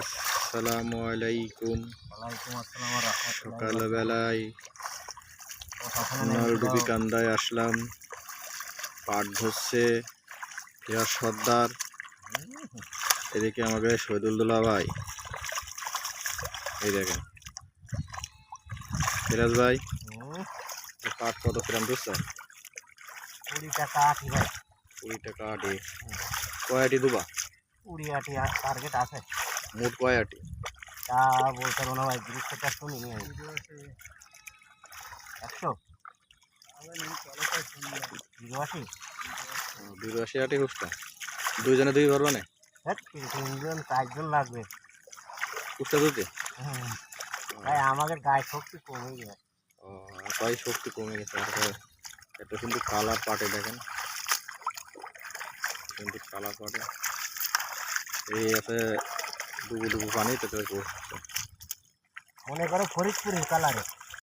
আসসালামু আলাইকুম। ওয়ালাইকুম আসসালাম ওয়া রাহমাতুল্লাহি ওয়া সকালবেলায় বারাকাতুহু। নলডুবি কান্দায় আসলাম। পাট ধরছে ফিরাজ সর্দার, এদিকে আমাদের শহীদুল দুলা ভাই। এই দেখেন ফিরাজ ভাই, পাট কত গ্রাম ধরছে? 20 টাকা আটি ভাই। 20 টাকা আটি। কয় আটি দুবা? 20 আটি আর টার্গেট আছে। মোট কয় আটি? তা বলতে পারবো না ভাই, জিনিসটা শুনি নি আমি। 100 82 82 আটি খুঁজতা? দুইজনে দুই পারবা না? হ্যাঁ, 3জন 4জন লাগবে। খুঁজতে দুতে? ভাই আমাদের গায়ে শক্তি কমে গেছে। কয় শক্তি কমে গেছে। এটা কিন্তু কালার পাটে, দেখেন কিন্তু কালার পাটে এই আছে ডুবু ডুবু পানি, তাতে মনে করো ফরিদপুরের কালারে।